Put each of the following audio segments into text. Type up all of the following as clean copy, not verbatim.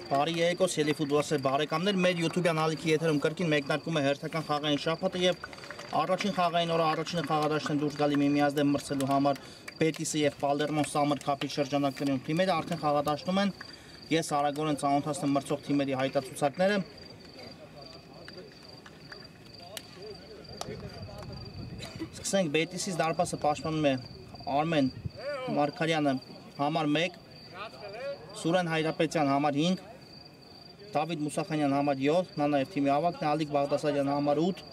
Բարի երեկո, սիրելի ֆուտբոլասեր բարեկամներ, մեր YouTube-յան ալիքի եթերում կրկին մեկնարկում է հերթական խաղային շաբաթը եւ առաջին խաղային օրը առաջին խաղադաշտն են դուրս գալի միմյանց դեմ մրցելու համար Բետիսը եւ Պալերմոն Summer Cup-ի շրջանակներում թիմերը արդեն խաղադաշտում են։ Ես արագորեն ծանոթացնեմ մրցող թիմերի հայտարարությունները։ Սկսենք Բետիսից դարպասը պաշտպանում է Արմեն Մարկարյանը համար 1, Սուրեն Հայրապետյան համար 5, Դավիթ Մուսախանյան համար 7, նա նաև թիմի ավագն է, Ալիկ Բաղդասարյան համար 8,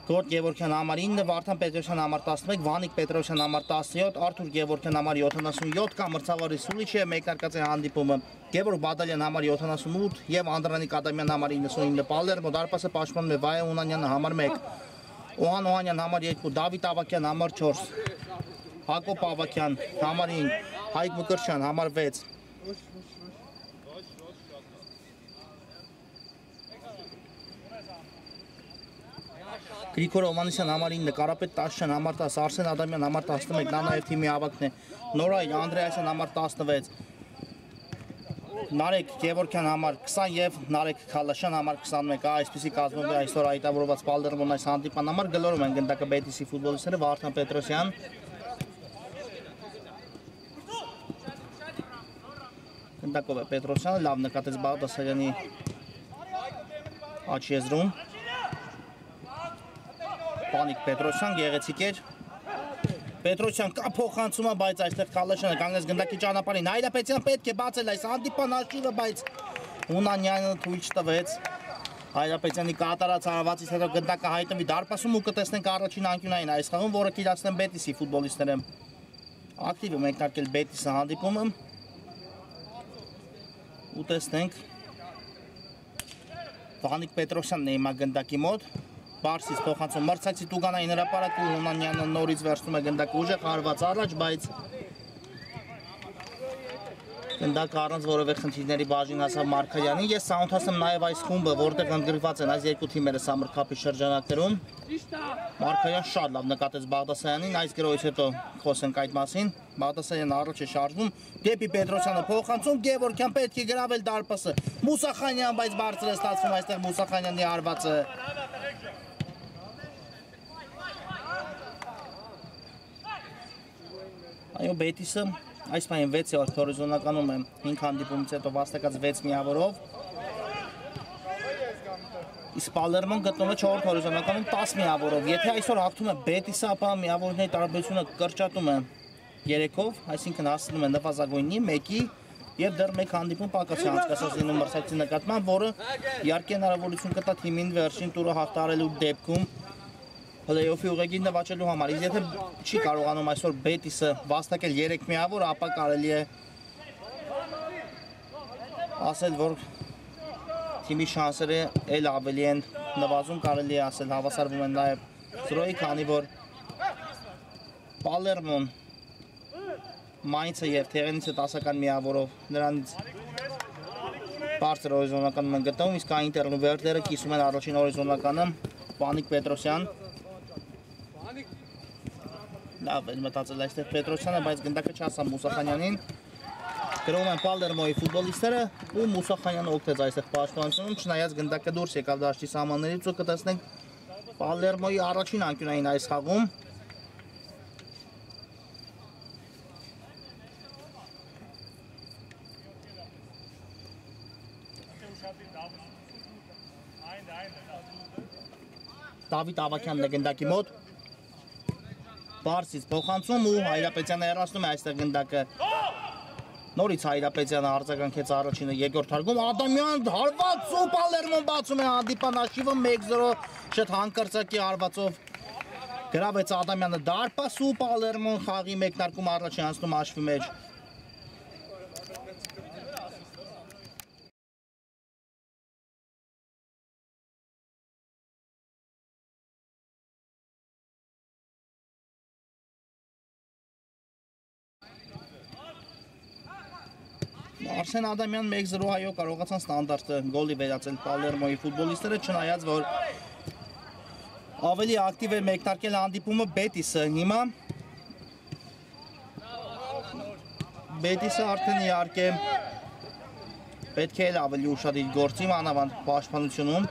Գորգ Գևորգյան համար 9, Վարդան Պետրոսյան համար 11, Վանիկ Պետրոսյան համար 17, Արթուր Գևորգյան համար 77, կա մրցավարի Սուլիչը, մեկնարկած է հանդիպումը, Գևորգ Բադալյան համար 78 եւ Անդրանիկ Ադամյան համար 99, Պալերմո դարպասը պաշտպանում է Վայե Ունանյանը համար 1, Օհան Օհանյան համար 2, Դավիթ Ավակյան համար 4, Հակոբ Ավակյան համար 5, Հայկ Մկրտչյան համար 6, Գրիգոր Օմանեսյան համար 9, Կարապետ Տաշյան համար 10, Արսեն Ադամյան համար 11, նա նաև թիմի ավագն է, Նորայ Անդրեասյան համար 16, Նարեկ Գևորգյան համար 20 եւ Նարեկ Քալաշյան համար 21, այսպիսի կազմում է այսօր հայտարարված Պալերմոն այս հանդիպման համար գլորում են գնդակը Բետիսի ֆուտբոլիստները Վարդան Պետրոսյան, գնդակով է Պետրոսյանը, լավ նկատեց Բաղդասարյանի աջ եզրում, Պանիկ Պետրոսյան, գեղեցիկ էր, Պետրոսյան կա փոխանցումը, բայց այստեղ Քալաշյանը կանգնեց գնդակի ճանապարհին, Հայրապետյան պետք է բացել այս հանդիպան արշիվը, բայց Ունանյանը թույլ չտվեց, Հայրապետյանի կատարած հարվածից հետո գնդակը հայտնվի դարպասում ու կտեսնենք առաջին անկյունային այս խաղում, որը կիրացնեն Բետիսի ֆուտբոլիստները, ակտիվ է մեկնարկել Բետիսը հանդիպումը, ու տեսնենք Վանիկ Պետրոսյանն է հիմա գնդակի մոտ, Բարսից փոխանցում մրցակցի Տուգանային հրապարակ ու Հունանյանը նորից վերցնում է գնդակը ուժեղ հարված առաջ, բայց գնդակը առանց որևէ խնդիրների բաժին հասավ Մարկարյանին։ Ես ծանոթացնում նաև այս խումբը, որտեղ ընդգրկված են այս երկու թիմերը Summer Cup-ի շրջանակներում։ Մարկարյան շատ լավ նկատեց Բաղդասարյանին, այս գրոյից հետո խոսենք այդ մասին։ Բաղդասարյանը առաջ է շարժվում, դեպի Պետրոսյանը փոխանցում, Գևորգյան պետք է գրավել դարպասը։ Մուսախանյան, բայց բարձր է ստացվում այստեղ Մուսախանյանի հարվածը։ Այո, Բետիսը այս պահին 6-րդ հորիզոնականում է 5 հանդիպումից հետո վաստակած 6 միավորով։ Իսկ Պալերմոն գտնվում է 4-րդ հորիզոնականում 10 միավորով։ Եթե այսօր հաղթում է Բետիսը, ապա միավորների տարբերությունը կրճատում է 3-ով, այսինքն հասնում է նվազագույնի 1-ի եւ դեռ 1 հանդիպում պակաս է անցկացած լինում մրցակցի նկատմամբ, որը իհարկե հնարավորություն կտա թիմին վերջին տուրը հաղթահարելու դեպքում Play-off-ի ուղղագին նվաճելու համար, իսկ եթե չի կարողանում այսօր Բետիսը վաստակել 3 միավոր, ապա կարելի է ասել, որ թիմի շանսերը էլ ավելի են նվազում, կարելի է ասել, հավասարվում են նաև 0-ի, քանի որ Պալերմոն, Մայնցը եւ Թեղենիցը 10-ական միավորով նրանից բարձր հորիզոնականում են գտնվում, իսկ Ինտերն ու Վերդերը կիսում են առաջին հորիզոնականը, Վանիկ Պետրոսյան լավ էլ մտածել այստեղ Պետրոսյանը, բայց գնդակը չհասավ Մուսախանյանին, գրովում են Պալերմոյի ֆուտբոլիստները ու Մուսախանյանը օգտեց այստեղ պաշտպանությունում, չնայած գնդակը դուրս եկավ դաշտի սահմաններից ու կտեսնենք Պալերմոյի առաջին անկյունային այս խաղում։ Դավիթ Ավակյանն է գնդակի մոտ, Բարսից փոխանցում ու Հայրապետյանը հեռացնում է այստեղ գնդակը Նորից Հայրապետյանը արձագանքեց առաջինը երկրորդ հարգում Ադամյան հարված ու Պալերմոն բացում է հանդիպան հաշիվը 1-0 շետ հանկարծակի հարվածով գրավեց Ադամյանը դարպաս ու Պալերմոն խաղի մեկնարկում առաջին անցնում հաշվի մեջ Արսեն Ադամյան 1-0 հայո կարողացան ստանդարտը գոլի վերածել Պալերմոյի ֆուտբոլիստները, չնայած որ ավելի ակտիվ էր մեկնարկել հանդիպումը Բետիսը հիմա Բետիսը արդեն իհարկե պետք է ավելի ուշադիր գործի մանավանդ պաշտպանությունում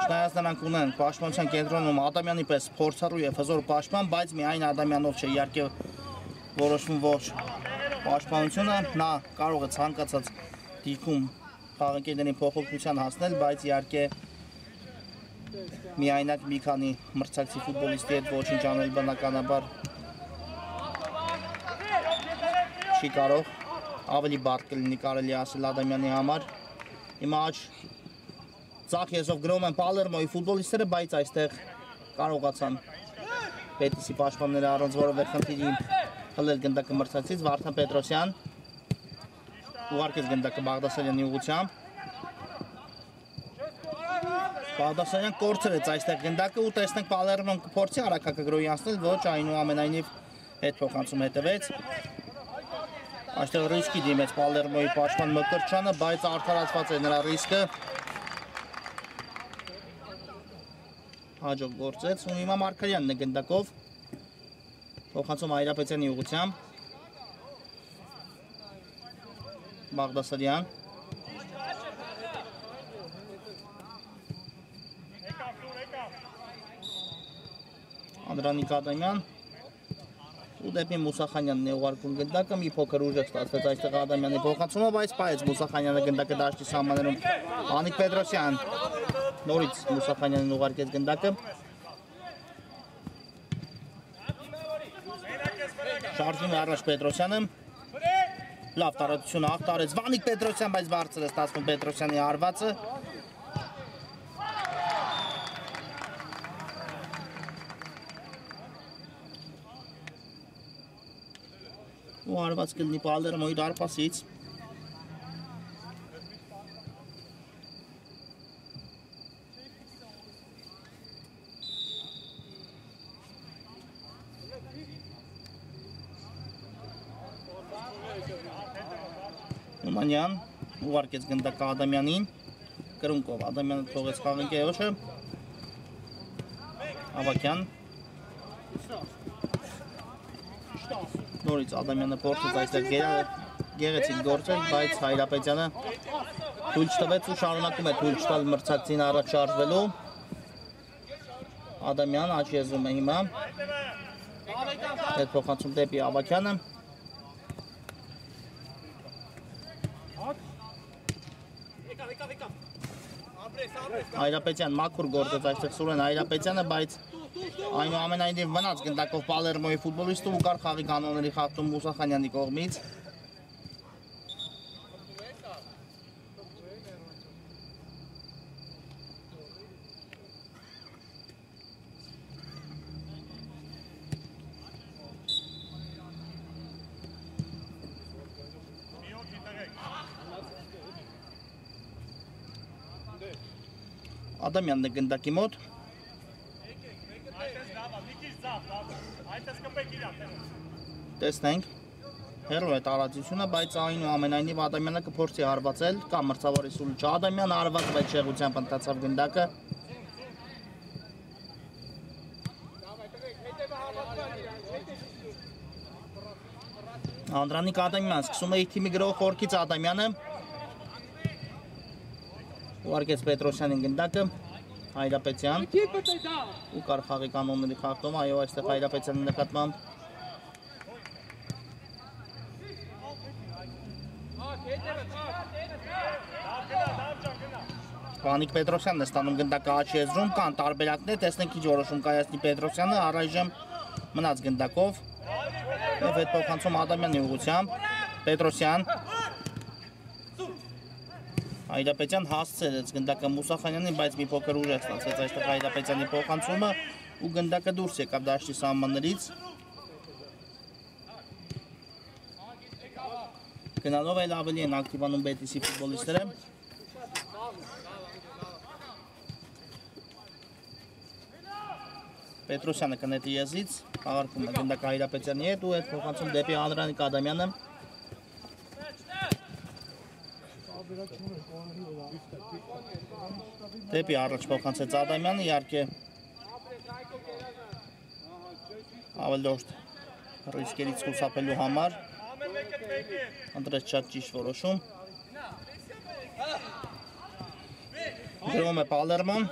չնայած նրանք ունեն պաշտպանության կենտրոնում Ադամյանի պես փորձառու եւ հզոր պաշտպան, բայց միայն Ադամյանով չէ իհարկե որոշվում ոչ պաշտպանությունը նա կարող է ցանկացած դիրքում խաղընկերներին փոխօգնության հասնել, բայց իհարկե միայնակ մի քանի մրցակցի ֆուտբոլիստի հետ ոչինչ անել բնականաբար չի կարող, ավելի բարդ կլինի կարելի ասել Ադամյանի համար։ Հիմա աջ ցախ եզով գրում են Պալերմոյի ֆուտբոլիստները, բայց այստեղ կարողացան Բետիսի պաշտպանները առանց որևէ խնդիրի հլել գնդակը մրցակցից Վարդան Պետրոսյան ուղարկեց գնդակը Բաղդասարյանի ուղղությամբ Բաղդասարյան կորցրեց այստեղ գնդակը ու տեսնենք Պալերմոն կփորձի արագակագրոյի անցնել, ոչ այնուամենայնիվ հետ փոխանցում հետևեց այստեղ ռիսկի դիմեց Պալերմոյի պաշտպան Մկրտչյանը, բայց արդարացված է նրա ռիսկը հաջող գործեց ու հիմա Մարգարյանն է գնդակով Փոխանցում Հայրապետյանի ուղղությամբ Բաղդասարյան Անդրանիկ Ադամյան ու դեպի Մուսախանյանն է ուղարկում գնդակը մի փոքր ուժեղ ստացվեց այստեղ Ադամյանի փոխանցումը, բայց պայեց Մուսախանյանը գնդակը դաշտի սահմաններում Անիկ Պետրոսյան նորից Մուսախանյանն ուղարկեց գնդակը Շարժվում է առաջ Պետրոսյանը լավ տարածություն ախտարեց Վանիկ Պետրոսյան, բայց բարձր է ստացվում Պետրոսյանի հարվածը ու հարված կլինի Պալերմոյի դարպասից Նումանյան ուղարկեց գնդակը Ադամյանին կրունկով Ադամյանը թողեց խաղընկերոջը Ավակյան նորից Ադամյանը փորձեց այստեղ գեղեցիկ գործել, բայց Հայրապետյանը թույլ չտվեց ու շարունակում է թույլ չտալ մրցակցին առաջ շարժվելու Ադամյան աջ եզում է հիմա հետ փոխանցում դեպի Ավակյանը Հայրապետյան մաքուր գործեց այստեղ Սուրեն Հայրապետյանը, բայց այնուամենայնիվ մնաց գնդակով Պալերմոյի ֆուտբոլիստը ու կար խաղի կանոնների խախտում Մուսախանյանի կողմից Ադամյանն է գնդակի մոտ Տեսնենք հեռու է տարածությունը, բայց այնուամենայնիվ Ադամյանը կփորձի հարվածել կամ մրցավորի սուլուչը Ադամյանը հարված, բայց շեղությամբ ընթացավ գնդակը Անդրանիկ Ադամյան սկսում է իր թիմի գրող խորքից Ադամյանը Ուղարկեց Պետրոսյանին գնդակը, Հայրապետյան ու կար խաղի կանոնների խախտում, այո այստեղ Հայրապետյանի նկատմամբ Վանիկ Պետրոսյանն է ստանում գնդակը աջ եզրում, կան տարբերակներ, տեսնենք ինչ որոշում կայացնի Պետրոսյանը, առայժմ մնաց գնդակով և հետ փոխանցում Ադամյանի ուղղությամբ Պետրոսյան Հայրապետյան հասցրեց գնդակը Մուսախանյանին, բայց մի փոքր ուժ է ստացվեց այստեղ Հայրապետյանի փոխանցումը ու գնդակը դուրս եկավ դաշտի սահմաններից Գնալով էլ ավելի են ակտիվանում Բետիսի ֆուտբոլիստները Պետրոսյանը կնետի եզրից, աղարկում է գնդակը Հայրապետյանի հետ ու այդ փոխանցում դեպի Անդրանիկ Ադամյանը Դեպի առաջ փոխանցեց Ադամյանը, իհարկե ավելորդ ռիսկերից խուսափելու համար Անդրես շատ ճիշտ որոշում Գրում է Պալերմոն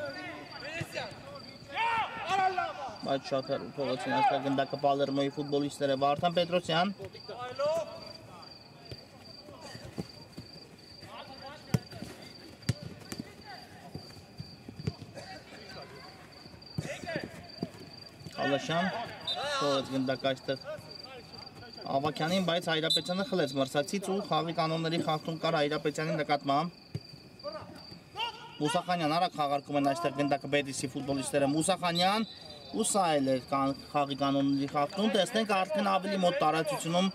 Բայց շատ թողեցին այստեղ գնդակը Պալերմոյի ֆուտբոլիստները Վարդան Պետրոսյան Ալաշյան թողեց գնդակը այստեղ Ավակյանին, բայց Հայրապետյանը խլեց մրցակցից ու խաղի կանոնների խախտում կար Հայրապետյանի նկատմամբ Մուսախանյան արագ խաղարկում են այստեղ գնդակը Բետիսի ֆուտբոլիստները Մուսախանյան ու սա էլ է խաղի կանոնների խախտում տեսնենք արդեն ավելի մոտ տարածությունում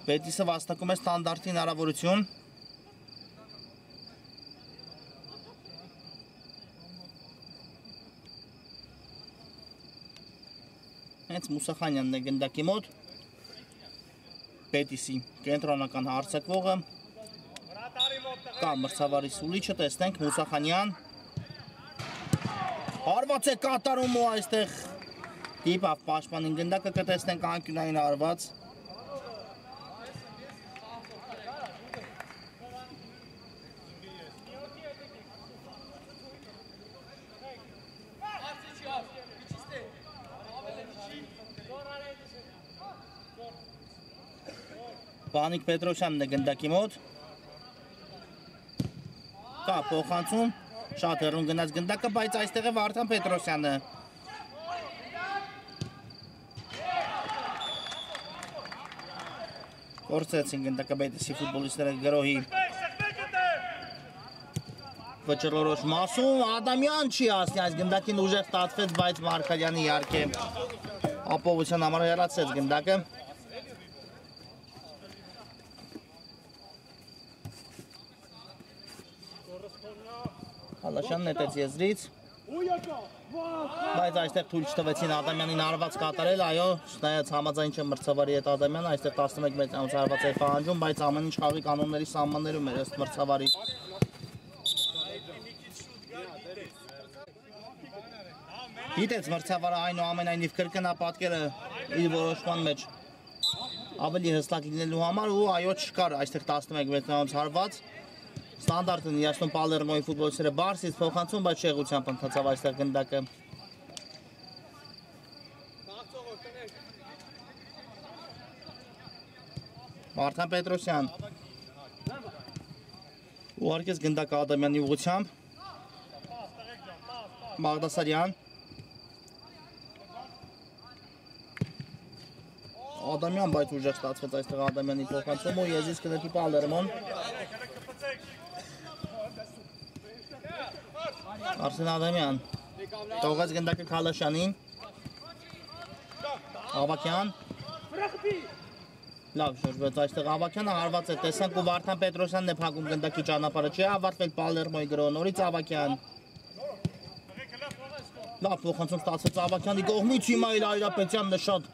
Բետիսը վաստակում է ստանդարտի հնարավորություն Հենց Մուսախանյանն է գնդակի մոտ Բետիսի կենտրոնական հարձակվողը կա մրցավարի սուլիչը տեսնենք Մուսախանյան հարված է կատարում ու այստեղ դիպավ պաշտպանին գնդակը կտեսնենք անկյունային հարված Վանիկ Պետրոսյանն է գնդակի մոտ կա փոխանցում շատ հեռուն գնաց գնդակը, բայց այստեղ է Վարդան Պետրոսյանը Կորցրեցին գնդակը Բետիսի ֆուտբոլիստները գրոհի վճռորոշ մասում Ադամյան չի ասնի այս գնդակին ուժեղ ստացվեց, բայց Մարկարյանը իհարկե ապահովության համար հեռացրեց գնդակը Ալաշյանն նետեց եզրից, բայց այստեղ թույլ չտվեցին Ադամյանին հարված կատարել, այո, չնայած համաձայն չէ մրցավարի հետ Ադամյանը, այստեղ 11 մետրից հարված էր պահանջում, բայց ամեն ինչ խաղի կանոնների սահմաններում էր ըստ մրցավարի։ Գիտեց մրցավարը այնուամենայնիվ կրկնապատկերը իր որոշման մեջ ավելի հստակ լինելու համար ու այո չկար այստեղ 11 մետրից հարված Ստանդարտն իրացնում Պալերմոյի ֆուտբոլիստները Բարսից փոխանցում, բայց շեղությամբ ընթացավ այստեղ գնդակը։ Վարդան Պետրոսյան ուղարկեց գնդակը Ադամյանի ուղղությամբ Բաղդասարյան Ադամյան, բայց ուժեղ ստացվեց այստեղ Ադամյանի փոխանցումը ու եզրից կնետի Պալերմոն Արսեն Ադամյան թողեց գնդակը Քալաշյանին Ավակյան լավ շրջվեց այստեղ Ավակյանը հարված է տեսանք ու Վարդան Պետրոսյանն է փակում գնդակի ճանապարհը չի ավարտվել Պալերմոյի գրոհը նորից Ավակյան լավ փոխանցում ստացվեց Ավակյանի կողմից հիմա էլ Հայրապետյանն է շատ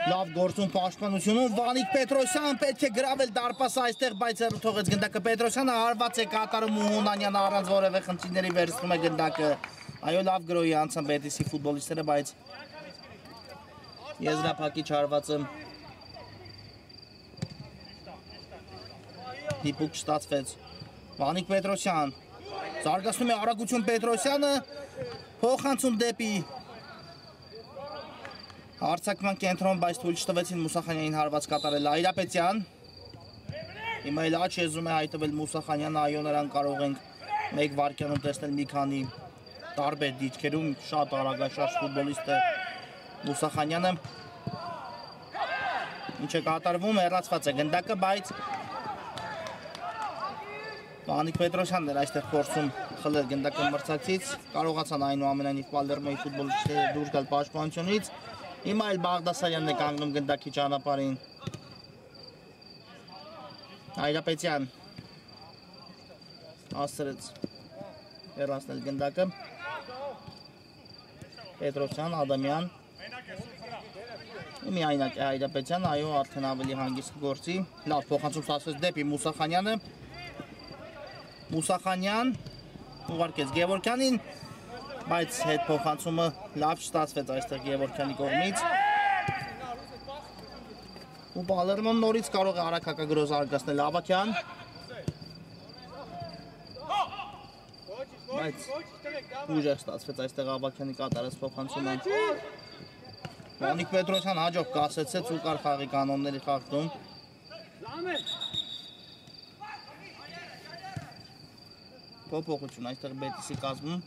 Լավ գործում պաշտպանությունում Վանիկ Պետրոսյան պետք է գրավել դարպասը այստեղ, բայց հեռու թողեց գնդակը Պետրոսյանը հարված է կատարում ու Հունանյանը առանց որևէ խնդիրների վերցնում է գնդակը։ Այո, լավ գրոհի անցան Բետիսի ֆուտբոլիստները, բայց եզրափակիչ հարվածը դիպուկ չստացվեց։ Վանիկ Պետրոսյան զարգացնում է արագություն Պետրոսյանը, փոխանցում դեպի Հարցակման կենտրոն, բայց թույլ չտվեցին Մուսախանյանին հարված կատարել Հայրապետյան Հիմա էլ աչ եզում է հայտվել Մուսախանյանը, այո նրան կարող ենք մեկ վարկյանում տեսնել մի քանի տարբեր դիրքերում, շատ արագաշարժ ֆուտբոլիստ է Մուսախանյանը Ինչ է կատարվում, հեռացված է գնդակը, բայց Վանիկ Պետրոսյանն էր այստեղ փորձում խլել գնդակը մրցակցից, կարողացան այնուամենայնիվ Պալերմոյի ֆուտբոլիստները դուրս գալ պաշտպանությունից։ Հիմա էլ Բաղդասարյանն է կանգնում գնդակի ճանապարհին։ Այրապետյան ասրեց հեռացնել գնդակը։ Պետրոսյան, Ադամյան։ Միայնակ է Այրապետյան, այո, արդեն ավելի հանգիստ գործի։ Լավ փոխանցում ստացվեց դեպի Մուսախանյանը։ Մուսախանյան ուղարկեց Գևորգյանին, բայց հետ փոխանցումը լավ չստացվեց այստեղ Գևորգյանի կողմից։ Ու Պալերմոն նորից կարող է արագ զարգացնել Ավակյան։ Բայց ուժեղ ստացվեց այստեղ Ավակյանի կատարած փոխանցումը։ Վանիկ Պետրոսյան հաջող կասեցեց ու կար խաղի կանոնների խախտում։ Փոփոխություն այստեղ Բետիսի կազմում։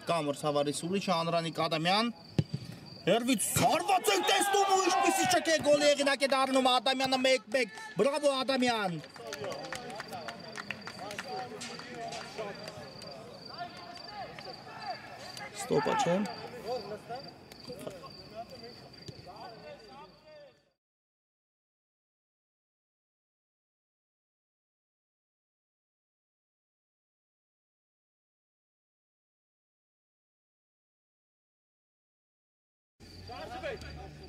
Կամոր Սավարի Սուլիչը, Անրանիկ Ադամյան Հերվից սարված ենք տեսնում ու ինչպիսի չք է գոլի եղինակ է դարնում Ադամյանը 1-1, բրավո Ադամյան։ Ստոպա չէ։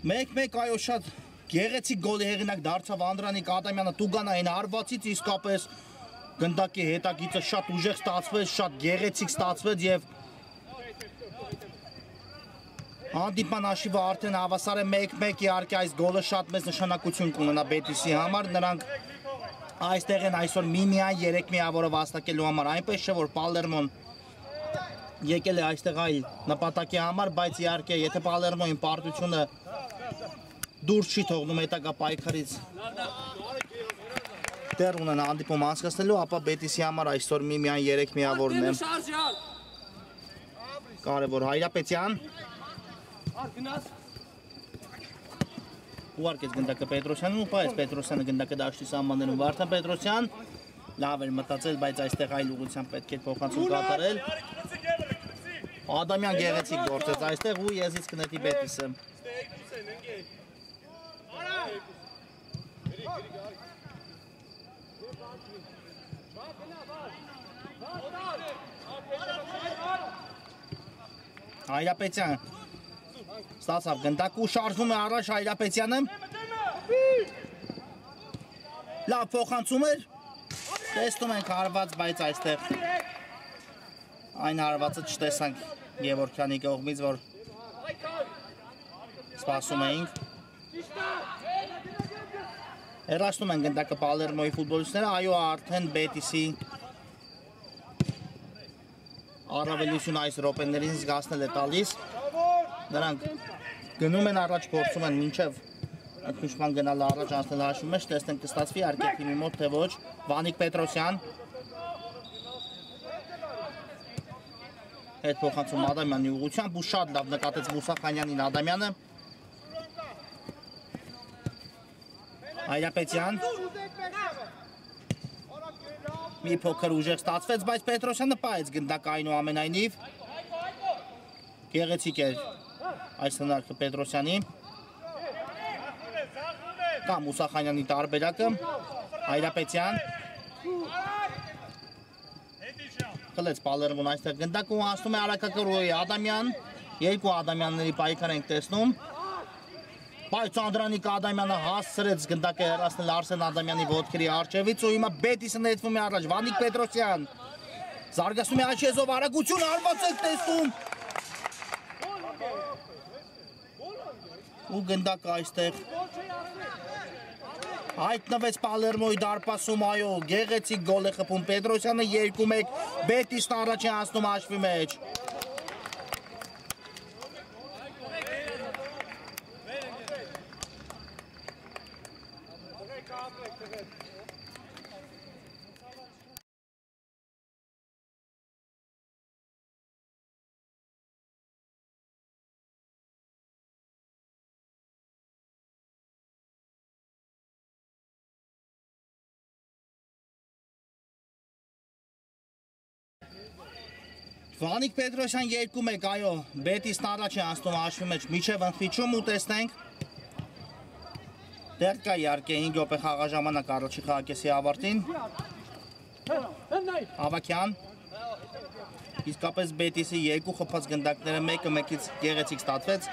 Մեկ այո շատ գեղեցիկ գոլի հեղինակ դարձավ Անդրանիկ Ադամյանը Տուգանային հարվածից, իսկապես գնդակի հետագիծը շատ ուժեղ ստացվեց, շատ գեղեցիկ ստացվեց եւ հանդիպման հաշիվը արդեն հավասար է 1-1, իհարկե այս գոլը շատ մեծ նշանակություն կունենա Բետիսի համար, նրանք այստեղ են այսօր միմիայն 3 միավորը վաստակելու համար, այնպես չէ որ Պալերմոն եկել է այստեղ այլ նպատակի համար, բայց իհարկե եթե Պալերմոյին պարտությունը դուրս չի թողնում հետագա պայքարից դեռ ունեն հանդիպում անցկացնելու, ապա Բետիսի համար այսօր միմիայն 3 միավորն է։ Կարևոր Հայրապետյան ուղարկեց գնդակը Պետրոսյանին ու պայեց Պետրոսյանը գնդակը դաշտի սահմաններում Վարդան Պետրոսյան լավ էր մտածել, բայց այստեղ այլ ուղղությամբ պետք է փոխանցում կատարել։ Ադամյան գեղեցիկ գործեց այստեղ ու եզից կնետի Բետիսը։ Հայրապետյան ստացավ գնդակ ու շարժվում է առաջ Հայրապետյանը։ Լավ փոխանցում էր։ Տեսնում ենք հարված, բայց այստեղ այն հարվածը չտեսանք Գևորգյանի կողմից, որ սպասում էինք։ Հեռացնում են գնդակը Պալերմոյի ֆուտբոլիստները, այո արդեն Բետիսի առավելություն այս րոպեներին զգացնել է տալիս։ Նրանք գնում են առաջ, փորձում են մինչև ընդմիջման գնալ առաջ անցնել հաշվի մեջ, տեսնենք կստացվի իհարկե թիմի մոտ թե ոչ։ Վանիկ Պետրոսյան հետ փոխանցում Ադամյանի ուղղությամբ ու շատ լավ նկատեց Մուսախանյանին Ադամյանը։ Հայրապետյան մի փոքր ուժեղ ստացվեց, բայց Պետրոսյանը պայեց գնդակը այնուամենայնիվ։ Գեղեցիկ էր այս հնարքը Պետրոսյանի։ Կա Մուսախանյանի տարբերակը, Հայրապետյան խլեց Պալերմոն այստեղ գնդակ ու անցնում է Արաքակրոյի Ադամյան, երկու Ադամյանների պայքար ենք տեսնում, բայց Անդրանիկ Ադամյանը հասցրեց գնդակը հեռացնել Արսեն Ադամյանի ոտքերի առջևից ու հիմա Բետիսը նետվում է առաջ, Վանիկ Պետրոսյան զարգացնում է աչեզով արագություն, հարված եք տեսնում ու գնդակը այստեղ հայտնվեց Պալերմոյի դարպասում, այո, գեղեցիկ գոլ է խփում Պետրոսյանը 2-1, Բետիսն առաջ է անցնում հաշվի մեջ։ Վանիկ Պետրոսյան 2-1, այո, Բետիսն առաջ է անցնում հաշվի մեջ միջև ընդվիճում ու տեսնենք դեռ կա իհարկե 5 րոպե խաղաժամանակ առաջի խաղակեսի ավարտին Ավակյան իսկապես Բետիսի 2 խփած գնդակները մեկը մեկից գեղեցիկ ստացվեց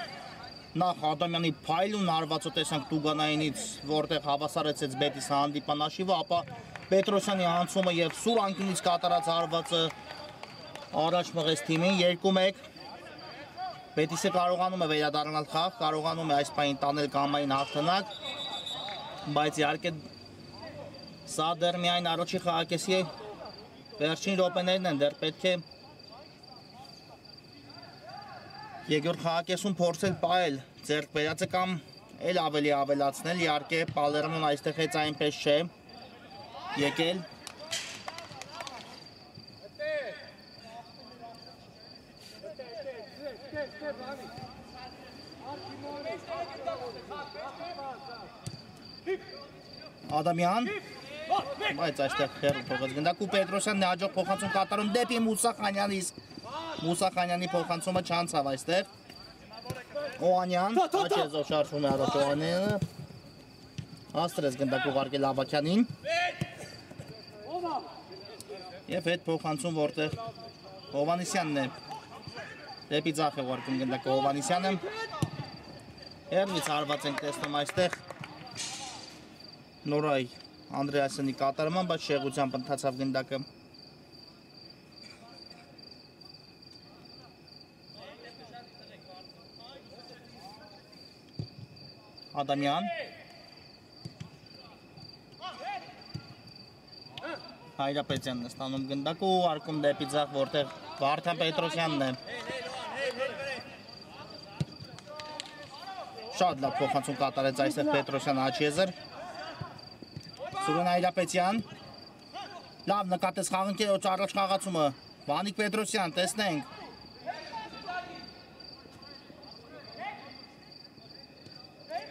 նախ Ադամյանի փայլուն արվածը տեսանք Տուգանայինից որտեղ հավասարեցեց Բետիսը հանդիպան հաշիվը ապա Պետրոսյանի անցումը եւ սուր անկյունից կատարած արվածը Առաջ մղեց թիմին 2-1 Բետիսը կարողանում է վերադառնալ խաղ, կարողանում է այս պահին տանել գամային հաղթանակ բայց իհարկե սա դեռ միայն առաջի խաղակեսի վերջին րոպեներն են, դեռ պետք է երկրորդ խաղակեսում փորձել պահել ձեռք բերածը կամ էլ ավելի ավելացնել, իհարկե Պալերմոն այստեղ հեծ այնպես չէ եկել Ադամյան բայց այստեղ հեռու փոխած գնդակ ու Պետրոսյանն է հաջող փոխանցում կատարում դեպի Մուսախանյանի իսկ Մուսախանյանի փոխանցումը չանցավ այստեղ Օանյան աչեզով շարժվում է առաջ Օանյանը հաստրեց գնդակ ուղարկել Ավակյանին եւ հետ փոխանցում որտեղ Հովանեսյանն է դեպի ձախ է ուղարկում գնդակը Հովանեսյանը հեռվից հարված ենք տեսնում այստեղ Նորայ Անդրեասյանի կատարման, բայց շեղությամբ ընթացավ գնդակը Ադամյան Հայրապետյանն է ստանում գնդակը ու արկում դեպի ձախ, որտեղ Վարդան Պետրոսյանն է Շատ լավ փոխանցում կատարեց այստեղ Պետրոսյան Աչեզր Սուրեն Հայրապետյան Լավ նկատեց խաղընկերոջ առաջ խաղացումը Վանիկ Պետրոսյան, տեսնենք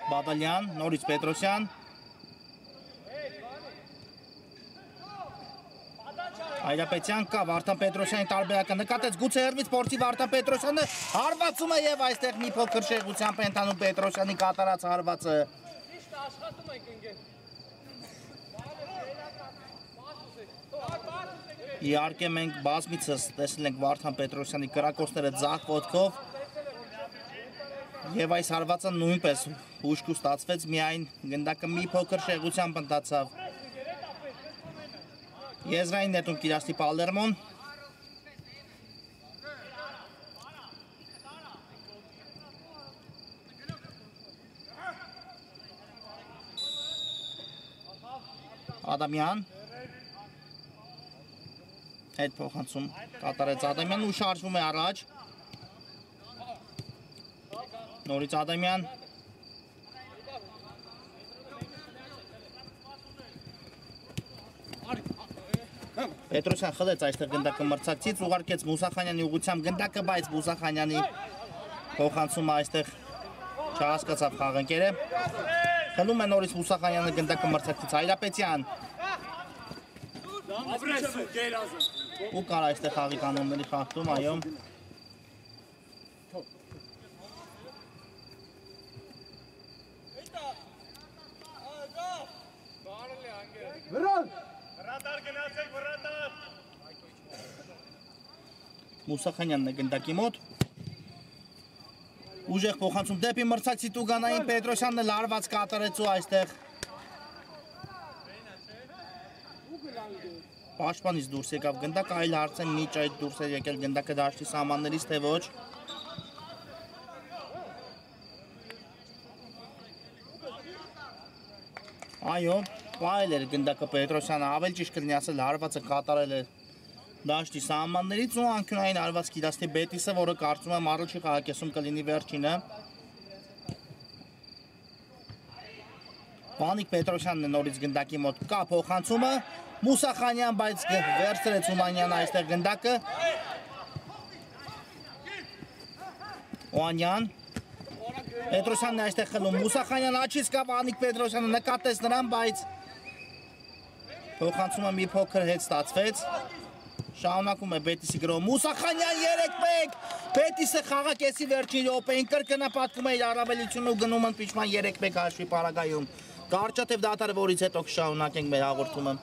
Բադալյան, նորից Պետրոսյան Հայրապետյան կա, Վարդան Պետրոսյանի տարբերակը նկատեց գուցե հեռվից փորձի Վարդան Պետրոսյանը հարվածում է եւ այստեղ մի փոքր շեղությամբ է ընթանում Պետրոսյանի կատարած հարվածը Իհարկե մենք բազմիցս տեսել ենք Վարդան Պետրոսյանի կրակոցները ձախ ոտքով եւ այս հարվածը նույնպես հուշկու ստացվեց միայն գնդակը մի փոքր շեղությամբ ընթացավ Եզրային նետում Կիրասի Պալերմոն Ադամյան Հետ փոխանցում կատարեց Ադամյան ու շարժվում է առաջ Նորից Ադամյան Պետրոսյան խլեց այստեղ գնդակը մրցակցից ուղարկեց Մուսախանյանի ուղղությամբ գնդակը բայց Մուսախանյանի փոխանցումը այստեղ չհասկացավ խաղընկերը խլում է նորից Մուսախանյանը գնդակը մրցակցից Հայրապետյան ու կար այստեղ խաղի կանոնների խախտում, այո Մուսախանյանն է գնդակի մոտ ուժեղ փոխանցում դեպի մրցակցի Տուգանային Պետրոսյանն էլ հարված կատարեց ու այստեղ Պաշտպանից դուրս եկավ գնդակը, այլ հարց է միջ այդ դուրս է եկել գնդակը դաշտի սահմաններից թե ոչ Այո, պահել էր գնդակը Պետրոսյանը, ավել ճիշտ կլինի ասել հարվածը կատարել է դաշտի սահմաններից ու անկյունային հարված Կիրասի Բետիսը, որը կարծում եմ առաջի խաղակեսում կլինի վերջինը Վանիկ Պետրոսյանն է նորից գնդակի մոտ կա փոխանցումը Մուսախանյան, բայց վերցրեց Ումանյանը այստեղ գնդակը Օանյան Պետրոսյանն է այստեղ խլում Մուսախանյան աչից կա Վանիկ Պետրոսյանը նկատեց նրան, բայց փոխանցումը մի փոքր հետ ստացվեց Շարունակում է Բետիսի գրոհը Մուսախանյան 3-1 Բետիսը խաղակեսի վերջին րոպեին կրկնապատկում է իր առավելությունը ու գնում ընդմիջման 3-1 հաշվի պարագայում Կարճատև դատարը, որից հետո կշարունակենք մեր հաղորդումը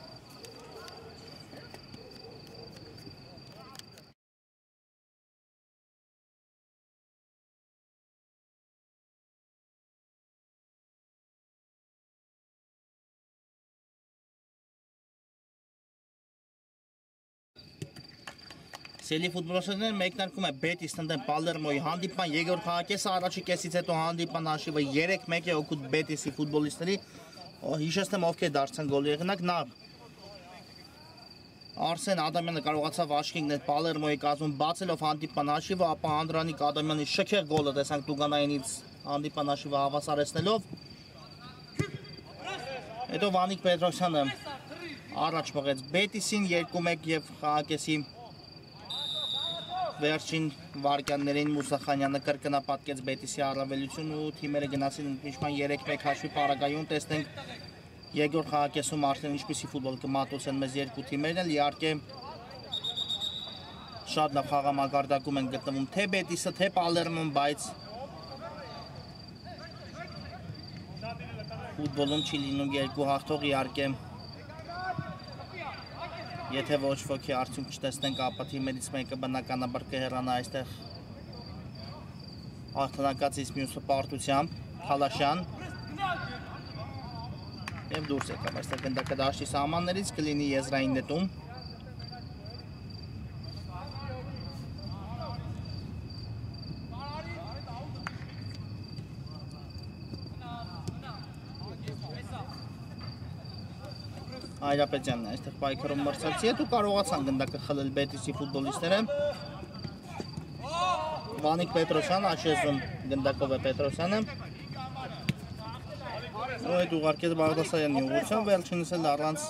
Սելի ֆուտբոլիստներն մեկնարկում է Բետիսն ընդդեմ Պալերմոյի հանդիպման երկրորդ խաղակեսը առաջի կեսից հետո հանդիպման հաշիվը 3-1 է օգուտ Բետիսի ֆուտբոլիստների հիշեցնեմ ովքեր դարձան գոլի եղնակ նախ Արսեն Ադամյանը կարողացավ աչքի ընկնել Պալերմոյի կազմում բացելով հանդիպման հաշիվը ապա Անդրանիկ Ադամյանի շքեղ գոլը տեսանք Տուգանայինից հանդիպման հաշիվը հավասարեցնելով Հետո Վանիկ Պետրոսյանը առաջ մղեց Բետիսին 2-1 եւ խաղակեսի Վերջին վարկյաններին Մուսախանյանը կրկնապատկեց Բետիսի առավելությունը ու թիմերը գնացին ընդմիջման 3-1 հաշվի պարագայում տեսնենք երկրորդ խաղակեսում արդեն ինչպիսի ֆուտբոլ կմատուցեն մեզ երկու թիմերն էլ իհարկե շատ լավ խաղամակարդակում են գտնվում թե Բետիսը թե Պալերմոն բայց ֆուտբոլում չի լինում երկու հաղթող իհարկե Եթե ոչ ոքի արդյունք չտեսնենք, ապա թիմերից մեկը բնականաբար կհեռանա այստեղ հաղթանակից մյուսը պարտությամբ, Խալաշյան և դուրս եկավ այստեղ գնդակը դաշտի սահմաններից կլինի եզրային նետում Այրապետյանն է այստեղ պայքարում մրցակցի հետ ու կարողացան գնդակը խլել Բետիսի ֆուտբոլիստները Վանիկ Պետրոսյանը աշեզում գնդակով է Պետրոսյանը ու այդ ուղարկեց Բաղդասարյանի ուղղությամբ վերջինս էլ առանց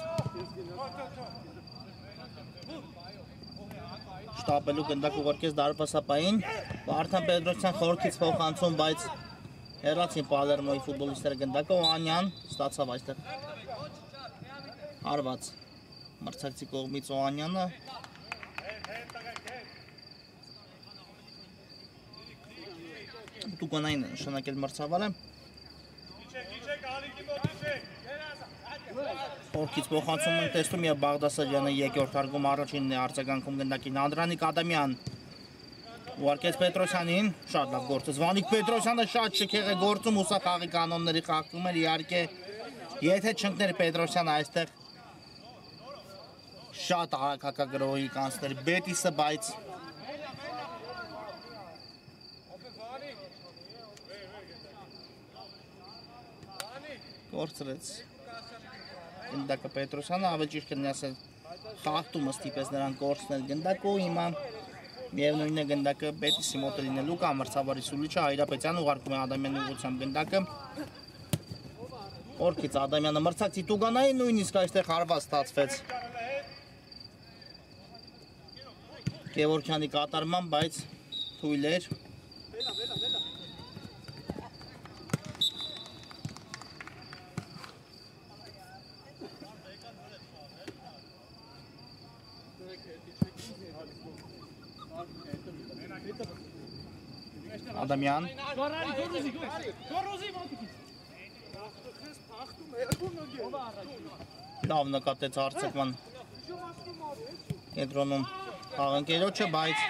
շտապելու գնդակ ուղարկեց դարպասապային Վարդան Պետրոսյան խորքից փոխանցում բայց հեռացին Պալերմոյի ֆուտբոլիստները գնդակը Օհանյան ստացավ այստեղ Արված մրցակցի կողմից Օհանյանը Տուգանային է նշանակել մրցավարը Խորքից փոխանցում են տեսնում և Բաղդասարյանը երկրորդ հարգում առաջինն է արձագանքում գնդակին Անդրանիկ Ադամյան ուղարկեց Պետրոսյանին շատ լավ գործեց Վանիկ Պետրոսյանը շատ շքեղ է գործում ուսա խաղի կանոնների խախտում էր իհարկե եթե չընկներ Պետրոսյանը այստեղ շատ արագ հակագրոհի կանցներ Բետիսը բայց Կորցրեց գնդակը Պետրոսյանը ավելի ճիշտ կլինի ասել խախտումը ստիպեց նրան կորցնել գնդակը ու հիմա միևնույնն է գնդակը Բետիսի մոտ է լինելու կամ մրցավարի սուլիչը Հայրապետյանը ուղարկում է Ադամյանի ուղղությամբ գնդակը Խորքից Ադամյանը մրցակցի Տուգանային նույնիսկ այստեղ հարված ստացվեց Գևորգյանի կատարման, բայց թույլ էր Ադամյան լավ նկատեց արցակման կենտրոնում խաղընկերոջը, բայց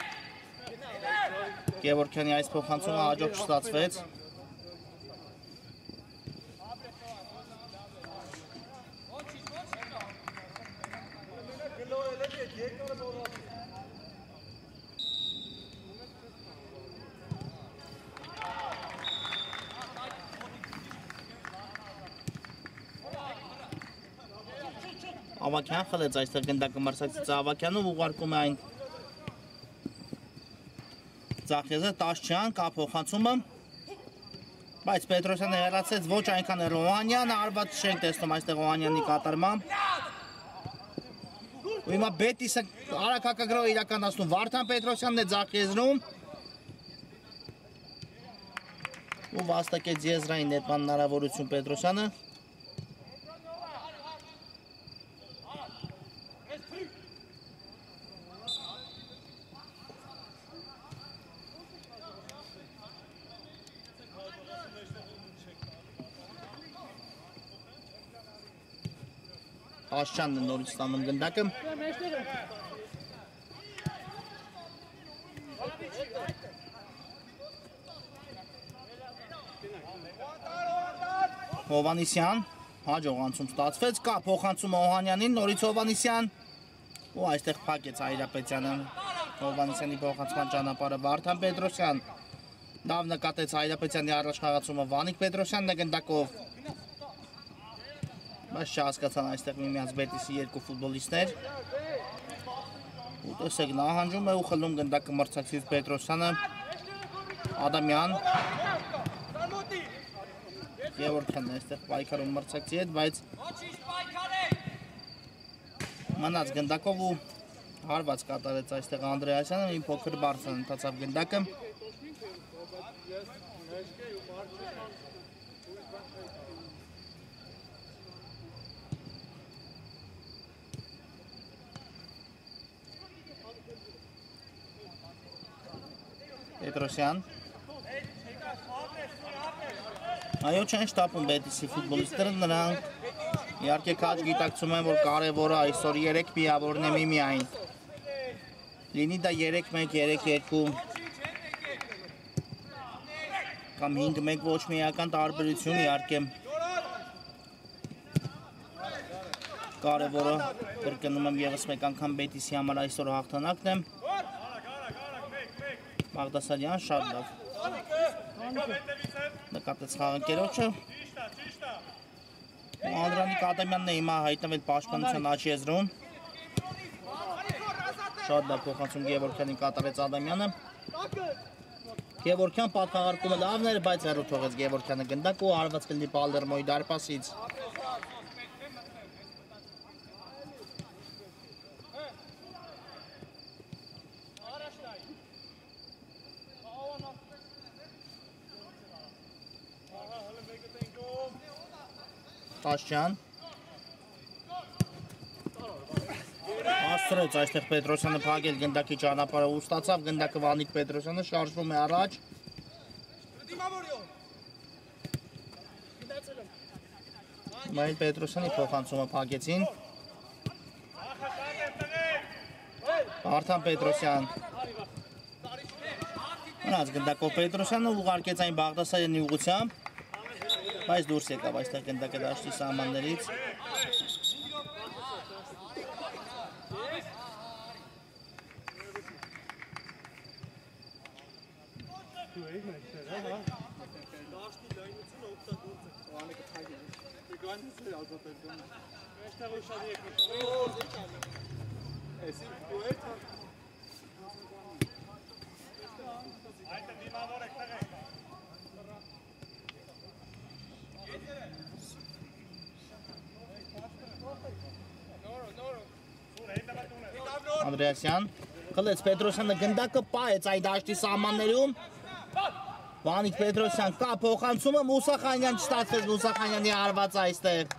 Գևորգյանի այս փոխանցումը հաջող չստացվեց Ավակյան խլեց այստեղ գնդակը մրցակցից Ավակյանը ուղարկում է այն Ձախեզը Տաշչյան կա փոխանցումը բայց Պետրոսյանը հեռացեց ոչ այնքան էր Օհանյանը արված չենք տեսնում այստեղ Օհանյանի կատարմամբ ու հիմա Բետիսը արագ հակագրոհ իրականացնում Վարդան Պետրոսյանն է Ձախեզրում ու վաստակեց եզրային նետման հնարավորություն Պետրոսյանը Աշյանն է նորից ստանում գնդակը։ Հովանիսյան, հաջողանցում ստացվեց, կա փոխանցում Օհանյանին, նորից Հովանիսյան, ու այստեղ փակեց Հայրապետյանը, Հովանիսյանի փոխանցման ճանապարհը Վարդան Պետրոսյան, լավ նկատեց Հայրապետյանի առաջխաղացումը Վանիկ Պետրոսյանն է գնդակով, բայց չհասկացան այստեղ միմյանց Բետիսի երկու ֆուտբոլիստներ, ու տեսեք նահանջում է ու խլում գնդակը մրցակցից Պետրոսյանը, Ադամյան, Գևորգյանն է այստեղ պայքարում մրցակցի հետ, բայց մնաց գնդակով ու հարված կատարեց այստեղ Անդրեասյանը, մի փոքր բարձր ընթացավ գնդակը։ Պետրոսյան։ Այո, չեն շտապում Բետիսի ֆուտբոլիստները, նրանք իհարկե քաջ գիտակցում են, որ կարևորը այսօր 3 միավորն է միմիայն։ Լինի դա 3-1, 3-2 կամ 5-1 ոչ միական տարբերություն, իհարկե կարևորը կրկնում եմ ևս մեկ անգամ Բետիսի համար այսօր հաղթանակն է։ Բաղդասարյան շատ լավ նկատեց խաղընկերոջը։ Անդրանիկ Ադամյանն է հիմա հայտնվել պաշտպանության աչի եզրում։ Շատ լավ փոխանցում Գևորգյանին կատարեց Ադամյանը։ Գևորգյան պատկաղարկումը լավն էր, բայց հեռու թողեց Գևորգյանը գնդակ ու արված կլինի Պալերմոյի դարպասից։ Աշյան Աստրեց այստեղ Պետրոսյանը փակել գնդակի ճանապարհը ու ստացավ գնդակը Վանիկ Պետրոսյանը, շարժվում է առաջ։ Մայր Պետրոսյանի փոխանցումը փակեցին։ Վարդան Պետրոսյան։ Մնաց գնդակով Պետրոսյանը ուղարկեց այն Բաղդասարյանի ուղղությամբ, բայց դուրս եկավ այստեղ գնդակը դաշտի սահմաններից։ Անդրեասյան խլեց Պետրոսյանը գնդակը պահեց այդ դաշտի սահմաններում։ Վանիկ Պետրոսյան կա փոխանցումը, Մուսախանյան չստացվեց, Մուսախանյանի արված այստեղ։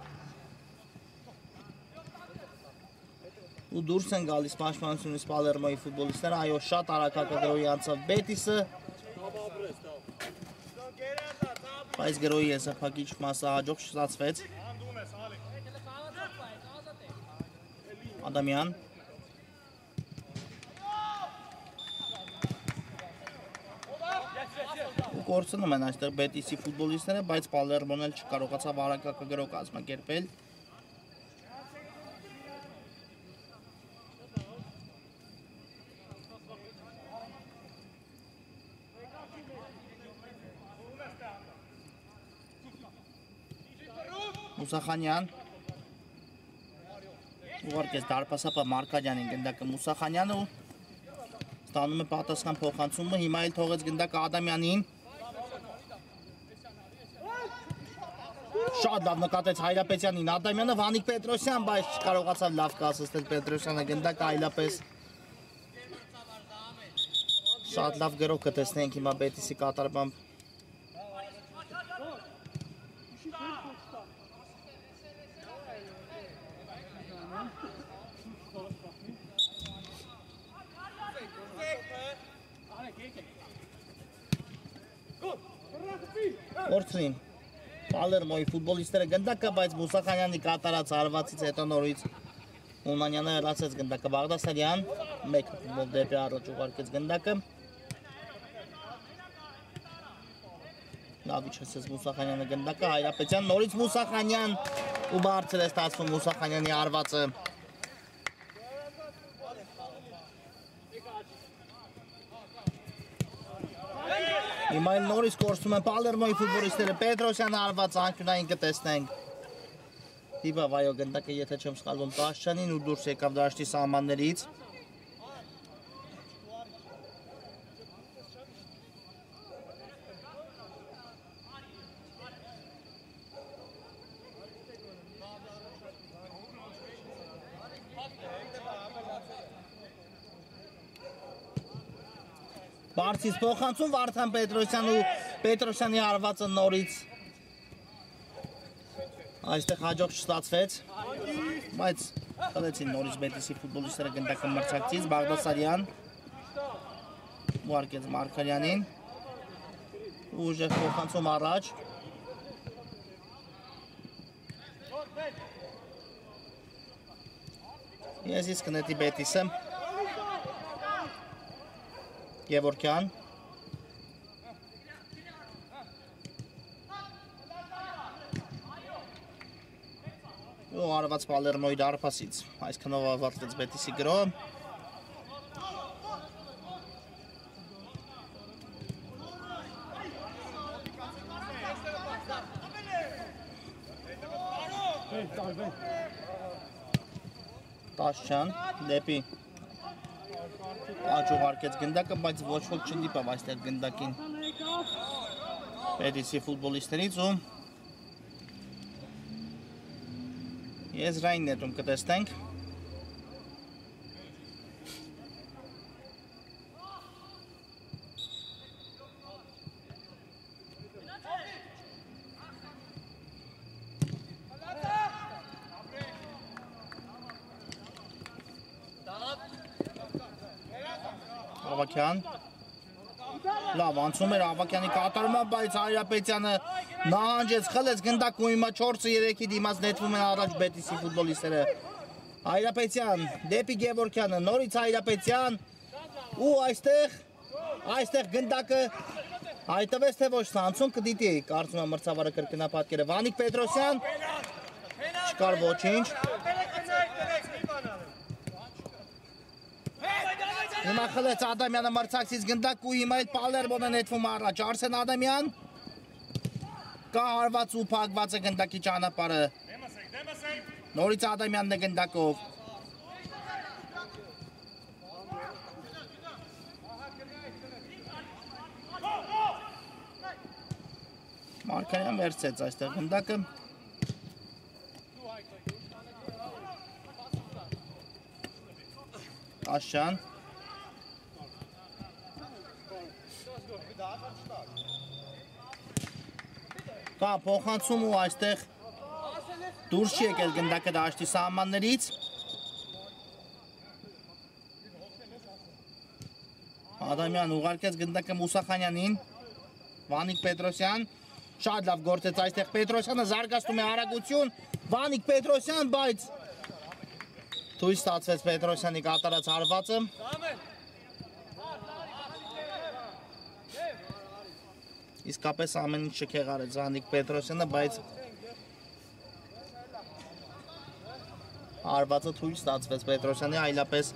Ու դուրս են գալիս պաշտպանությունից Պալերմոյի ֆուտբոլիստները, այո, շատ արագ հակագրոհի անցավ Բետիսը։ Բայց գրոհի եսափակիչ մասը հաջող չստացվեց։ Ադամյան Կորցնում են այստեղ Բետիսի ֆուտբոլիստները, բայց Պալերմոն էլ չկարողացավ արագ հակագրոհ կազմակերպել։ Մուսախանյան ուղարկեց դարպասապա Մարկադյանին գնդակը Մուսախանյանը ու ստանում է պատասխան փոխանցումը, հիմա էլ թողեց գնդակը Ադամյանին։ Շատ լավ նկատեց Հայրապետյանին Ադամյանը, Վանիկ Պետրոսյան, բայց չկարողացավ լավ կասեցնել Պետրոսյանը գնդակը այլապես շատ լավ գրոհ կտեսնենք հիմա Բետիսի կատարմամբ։ Օրցրին Պալերմոյի ֆուտբոլիստները գնդակը, բայց Մուսախանյանի կատարած հարվածից հետո նորից Հունանյանը հեռացեց գնդակը Բաղդասարյան, 1 ֆուտբոլ դեպի առաջ ուղարկեց գնդակը։ Լավ իջեցեց Մուսախանյանը գնդակը, Հայրապետյան, նորից Մուսախանյան ու բարձր է ստացվում Մուսախանյանի հարվածը։ Հիմա նորից կորցնում են Պալերմոյի ֆուտբոլիստները, Պետրոսյանը հարվածը անկյունային կտեսնենք։ Դիպա վայո գնդակը եթե չեմ սխալվում Տաշչյանին ու դուրս եկավ դաշտի սահմաններից։ Բարձից փոխանցում Վարդան Պետրոսյան ու Պետրոսյանի հարվածը նորից այստեղ հաջող չստացվեց, բայց խլեցին նորից Բետիսի ֆուտբոլիստները գնդակը մրցակցից, Բաղդասարյան ուղարկեց Մարգարյանին ու ուժեղ փոխանցում առաջ։ Ես իսկ կնետի Բետիսը Գևորգյան ու արված Պալերմոյի դարպասից, այսքանով ավարտվեց Բետիսի գրոհը։ Տաշչյան դեպի աջ ուղարկեց գնդակը, բայց ոչ ոք չդիպավ այստեղ գնդակին Բետիսի ֆուտբոլիստներից ու եզրային նետում կտեսնենք։ Ավակյան լավ անցում էր Ավակյանի կատարումը, բայց Հայրապետյանը նահանջեց, խլեց գնդակ ու հիմա 4-3-ի դիմաց նետվում են առաջ Բետիսի ֆուտբոլիստները։ Հայրապետյան դեպի Գևորգյանը, նորից Հայրապետյան ու այստեղ գնդակը հայտվեց թե ոչ ցանցում կդիտի, կարծում եմ մրցավարը կրկնապատկերը Վանիկ Պետրոսյան, չկար ոչինչ։ Հիմա խլեց Ադամյանը մրցակցից գնդակ ու հիմա այդ Պալերմոն է նետվում առաջ, Արսեն Ադամյան կա հարված ու փակված է գնդակի ճանապարհը։ Նորից Ադամյանն է գնդակով։ Մարգարյան վերցեց այստեղ գնդակը։ Աշյան կա փոխանցում ու այստեղ դուրս չի եկել գնդակը դաշտի սահմաններից։ Ադամյան ուղարկեց գնդակը Մուսախանյանին, Վանիկ Պետրոսյան, շատ լավ գործեց այստեղ Պետրոսյանը, զարգացնում է արագություն, Վանիկ Պետրոսյան, բայց թույլ ստացվեց Պետրոսյանի կատարած հարվածը։ Իսկապես ամեն ինչ շքեղարեց Վանիկ Պետրոսյանը, բայց հարվածը թույլ ստացվեց Պետրոսյանի, այլապես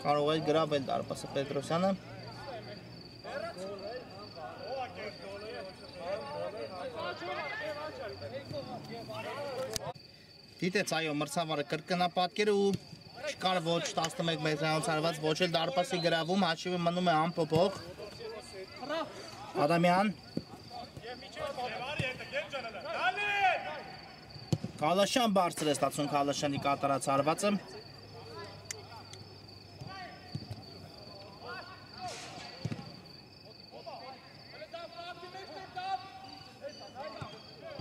կարող է գրավել դարպասը Պետրոսյանը։ Դիտեց այո մրցավարը կրկնապատկերը ու չկար ոչ 11 մետրանոց հարված, ոչ էլ դարպասի գրավում, հաշիվը մնում է անփոփոխ։ Ադամյան Կալաշյան բարձր է ստացում Կալաշյանի կատարած հարվածը։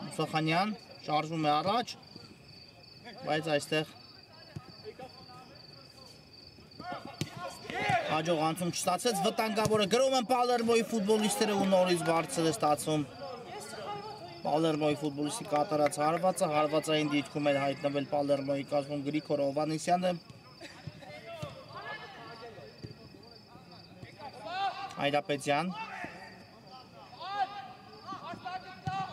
Մուսախանյան շարժվում է առաջ, բայց այստեղ Հաջող անցում չստացեց, վտանգավորը գրում են Պալերմոյի ֆուտբոլիստները ու նորից բարձր է ստացվում Պալերմոյի ֆուտբոլիստի կատարած հարվածը, հարվածային դիրքում էր հայտնվել Պալերմոյի կազմում Գրիգոր Հովհաննիսյանը Այրապետյան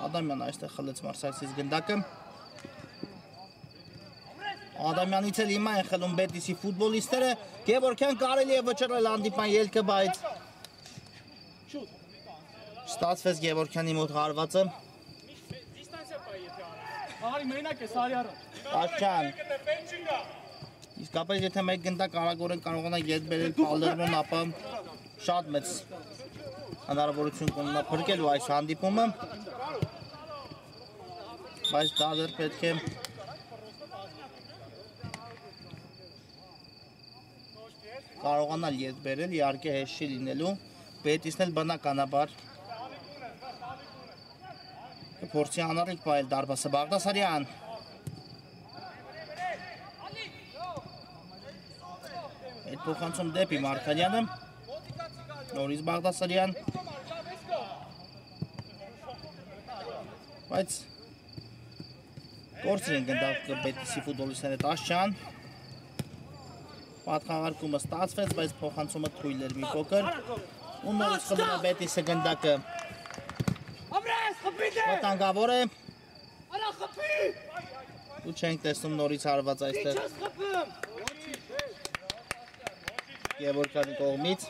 Ադամյան այստեղ խլեց Մարսայցից գնդակը Ադամյանից էլ հիմա են խլում Բետիսի ֆուտբոլիստները Գևորգյան կարելի է վճռել հանդիպան ելքը, բայց ստացվեց Գևորգյանի մոտ հարվածը Աշճան Իսկապես եթե մեկ գնդակ արագորեն կարողանա ետ բերել Պալերմոն, ապա շատ մեծ հնարավորություն կունենա փրկելու այս հանդիպումը բայց դա դեռ պետք է կարողանալ ետ բերել, իհարկե հեշտ չի լինելու, Բետիսն էլ բնականաբար կփորձի անառիկ պահել դարբասը Բաղդասարյան Այդ փոխանցում դեպի Մարգարյանը նորից Բաղդասարյան բայց կորցրին գնդակ Բետիսի ֆուտբոլիստները Տաշչյան Պատխաղարկումը ստացվեց, բայց փոխանցումը թույլ էր մի փոքր ու նորից խլում է Բետիսը գնդակը Վտանգավոր է ու չենք տեսնում նորից հարված այստեղ Գևորգյանի կողմից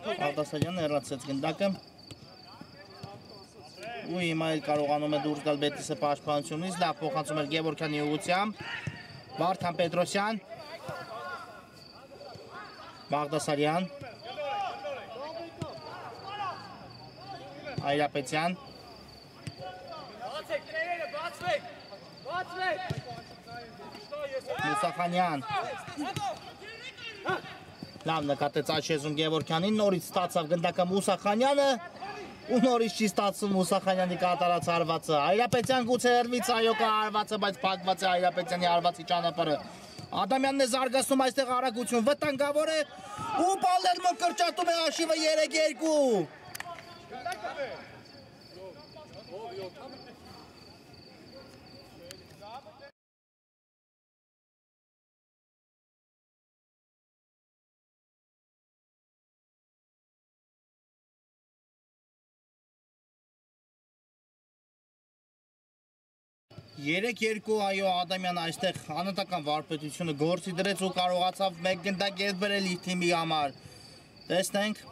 Բաղդասարյանը հեռացրեց գնդակը ու հիմա էլ կարողանում է դուրս գալ Բետիսը պաշտպանությունից, լավ փոխանցում էր Գևորգյանի ուղղությամբ Վարդան Պետրոսյան Բաղդասարյան Այրապետյան Մուսախանյան Լավ նկատեց Աչեզուն Գևորգյանին, նորից ստացավ գնդակը Մուսախանյանը ու նորից չի ստացվում Մուսախանյանի կատարած հարվածը Այրապետյան գուցե հեռվից այո կա հարվածը, բայց փակված է Այրապետյանի հարվածի ճանապարհը Ադամյանն է զարգացնում այստեղ արագություն, վտանգավոր է ու Պալերմոն կրճատում է հաշիվը 3-2 3-2 այո Ադամյան այստեղ անհատական վարպետությունը գործի դրեց ու կարողացավ մեկ գնդակ ետ բերել իր թիմի համար Տեսնենք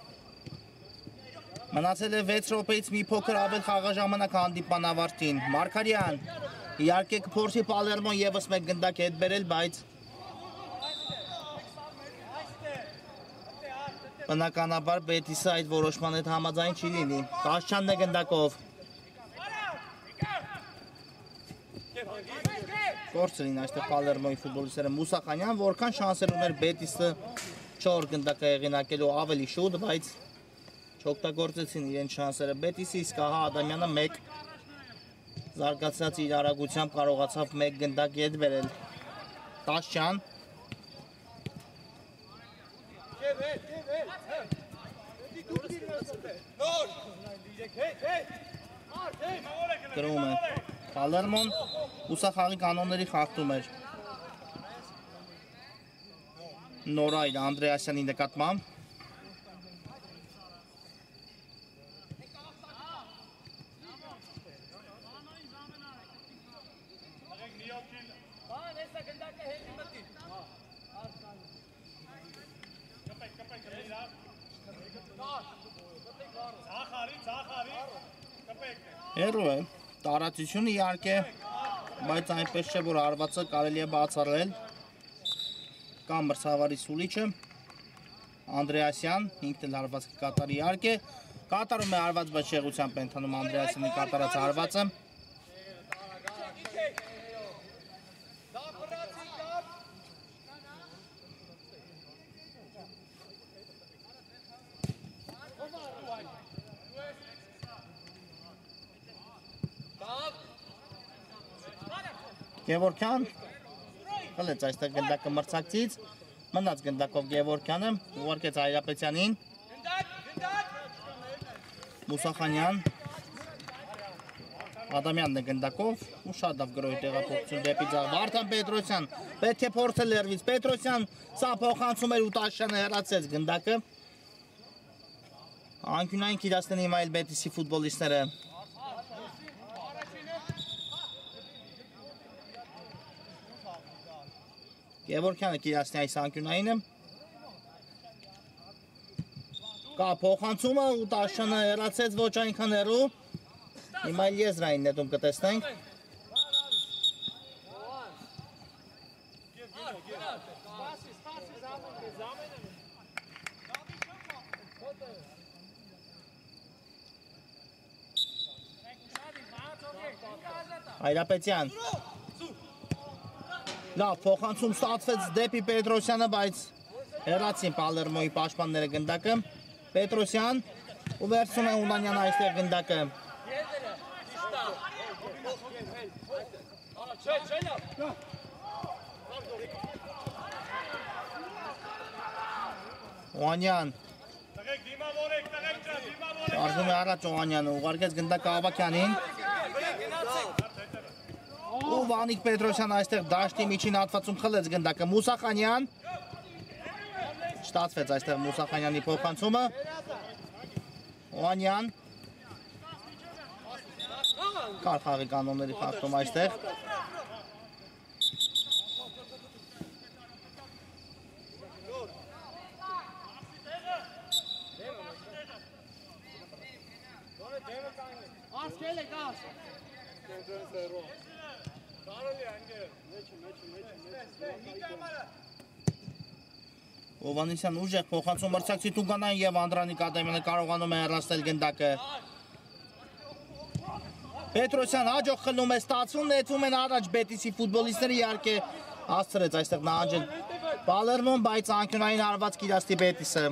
Մնացել է 6 րոպեից մի փոքր ավել խաղաժամանակ հանդիպան ավարտին Մարգարյան իհարկե կփորձի Պալերմոն եւս մեկ գնդակ ետ բերել, բայց բնականաբար Բետիսը այդ որոշման հետ համաձայն չի լինի Տաշչյանն է գնդակով Կորցրին այստեղ Պալերմոյի ֆուտբոլիստները Մուսախանյան, որքան շանսեր ուներ Բետիսը 4 գնդակը հեղինակելու ավելի շուտ, բայց չօգտագործեցին իրենց շանսերը Բետիսը, իսկ ահա Ադամյանը 1 զարգացած իր արագությամբ կարողացավ 1 գնդակ ետ բերել Տաշչյան Գրում է Պալերմոն ուսախաղի կանոնների խախտում էր Նորայր Անդրեասյանի նկատմամբ Հերո է տարածությունը իհարկե, բայց այնպես չէ, որ հարվածը կարելի է բացառել կա մրցավարի սուլիչը Անդրեասյան, ինքն էլ հարված կկատարի իհարկե կատարում է հարված, բայց շեղությամբ է ընթանում Անդրեասյանի կատարած հարվածը Գևորքյան խլեց այստեղ գնդակը մրցակցից, մնաց գնդակով Գևորքյանը, ուղարկեց Այրապետյանին, Մուսախանյան, Ադամյանն է գնդակով ու շատ լավ գրոհի տեղափոխություն դեպի ձախ, Վարդան Պետրոսյան, պետք է փորձել լերվից, Պետրոսյան սա փոխանցում էր ու Տաշյանը հեռացեց գնդակը, անկյունային կիրացնեն հիմա էլ Բետիսի ֆուտբոլիստները, Գևորքյանը կիրացնի այս անկյունայինը, կա փոխանցումը ու Տաշյանը հեռացեց ոչ այնքան հեռու, հիմա էլ Եզրային նետում կտեսնենք, Այրապետյան, լավ փոխանցում ստացվեց դեպի Պետրոսյանը, բայց հեռացին Պալերմոյի պաշտպանները գնդակը, Պետրոսյան ու վերցում է Ունանյանը այստեղ գնդակը, Օանյան շարժում է առաջ Օանյանը, ուղարկեց գնդակը Ավակյանին ու Վանիկ Պետրոսյան այստեղ դաշտի միջին հատվածում խլեց գնդակը, Մուսախանյան ստացվեց այստեղ Մուսախանյանի փոխանցումը, Օանյան կար խաղի կանոնների խախտում այստեղ, Ովանեսյան ուժեղ փոխանցում մրցակցի Տուգանային և Անդրանիկ Ադամյանը կարողանում է հեռացնել գնդակը, Պետրոսյան հաջող խլում է ստացվում, նետվում են առաջ Բետիսի ֆուտբոլիստները, իհարկե հասցրեց այստեղ նահանջել Պալերմոն, բայց անկյունային հարված կիրացնի Բետիսը,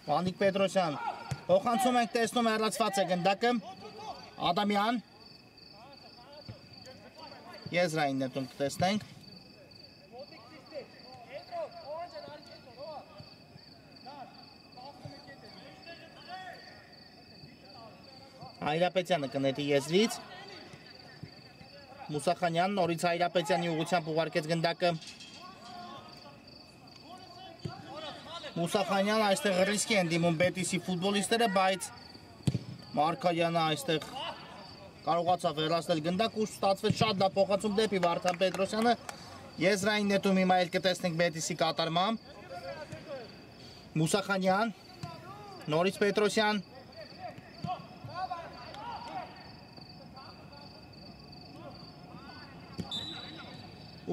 Վանիկ Պետրոսյան, փոխանցում ենք տեսնում հեռացված է գնդակը, Ադամյան, Եզրային նետում կտեսնենք, Այրապետյանը կնետի Եզրից, Մուսախանյան նորից Այրապետյանի ուղղությամբ ուղարկեց գնդակը, Մուսախանյան այստեղ ռիսկի են դիմում Բետիսի ֆուտբոլիստները, բայց Մարկայանը այստեղ կարողացավ հեռացնել գնդակ ու ստացվեց շատ լավ փոխանցում դեպի Վարդան Պետրոսյանը, Եզրային նետում հիմա էլ կտեսնենք Բետիսի կատարմամբ, Մուսախանյան, նորից Պետրոսյան,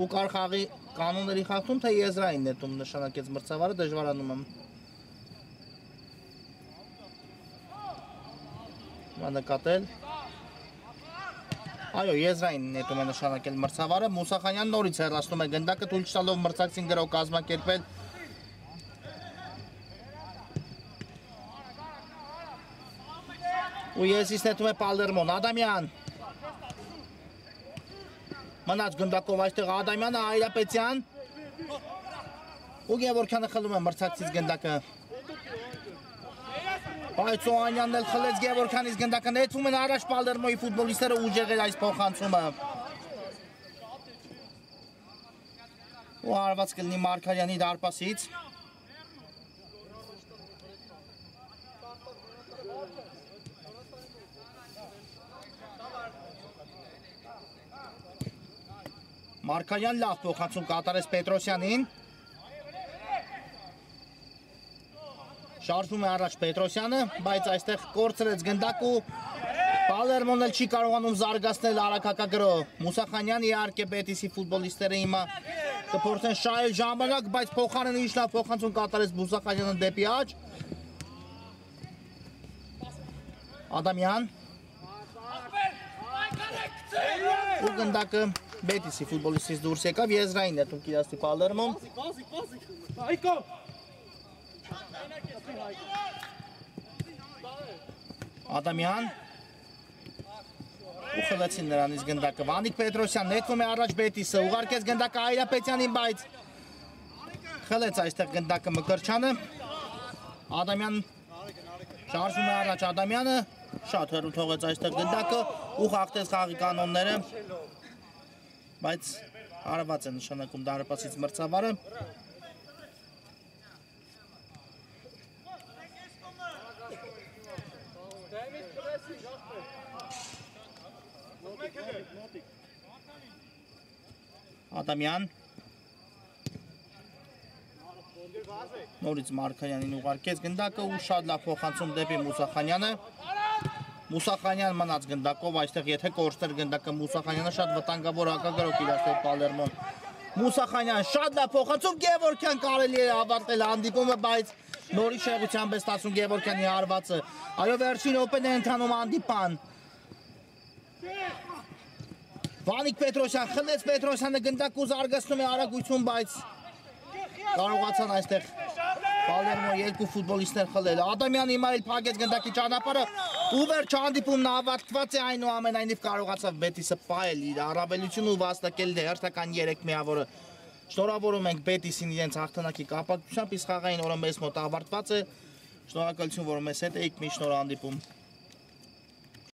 ու կար խաղի կանոնների խախտում, թե Եզրային նետում նշանակեց մրցավարը, դժվարանում եմ նկատել, այո Եզրային նետում է նշանակել մրցավարը, Մուսախանյան նորից հեռացնում է գնդակը, թույլ չտալով մրցակցին գրով կազմակերպել, ու Եզրից նետում է Պալերմոն, Ադամյան, մնաց գնդակով այստեղ Ադամյանը, Այրապետյան ու Գևորքյանը խլում է մրցակցից գնդակը, բայց Օանյանն էլ խլեց Գևորքյանից գնդակը, նետվում են առաջ Պալերմոյի ֆուտբոլիստները, ուժեղ էր այս փոխանցումը ու հարված կլինի Մարկարյանի դարպասից, Մարկարյան լավ փոխանցում կատարեց Պետրոսյանին, շարժվում է առաջ Պետրոսյանը, բայց այստեղ կորցրեց գնդակ ու Պալերմոն էլ չի կարողանում զարգացնել արագակագրով, Մուսախանյան իհարկե Բետիսի ֆուտբոլիստները հիմա կփորձեն շահել ժամանակ, բայց փոխարենը ինչ լավ փոխանցում կատարեց Մուսախանյանը դեպի աջ, Ադամյան ու գնդակը Բետիսի ֆուտբոլիստից դուրս եկավ Եզրային է թուրքի դաստի Պալերմոն։ Ադամյան ու խլեցին նրանից գնդակը Վանիկ Պետրոսյան նետվում է առաջ Բետիսը ուղարկեց գնդակը Այրապետյանին բայց խլեց այստեղ գնդակը Մկրչյանը Ադամյան շարժում է առաջ Ադամյանը շատ հեռու թողեց այստեղ գնդակը ու խախտեց խաղի կանոնները բայց արված է նշանակում դարպասից մրցավարը Ադամյան նորից Մարկարյանին ուղարկեց գնդակը ու շատ լավ փոխանցում դեպի Մուսախանյանը Մուսախանյան մնաց գնդակով այստեղ եթե կորցներ գնդակը Մուսախանյանը շատ վտանգավոր հակակրոք իրացել Պալերմոն Մուսախանյան շատ լավ փոխանցում Գևորգյան կարելի է ավարտել հանդիպումը բայց նորի շեղությամբ է ստացում Գևորգյանի հարվածը այո վերջին օպեն է ընթանում հանդիպան Վանիկ Պետրոսյան խլեց Պետրոսյանը գնդակը զարգացնում է արագություն բայց կարողացան այստեղ Պալերմո երկու ֆուտբոլիստներ խլել Ադամյանը հիմա էլ փակեց գնդակի ճանապարհը ու վերջ հանդիպումն ավարտված է այնուամենայնիվ կարողացավ Բետիսը պահել իր առավելությունը ու վաստակել հերթական 3 միավորը շնորհավորում ենք Բետիսին իրենց հաղթանակի կապակցությամբ իսկ խաղային օրը մեզ մոտ ավարտված է շնորհակալություն որ մեզ հետ եք մի շնորհանդիպում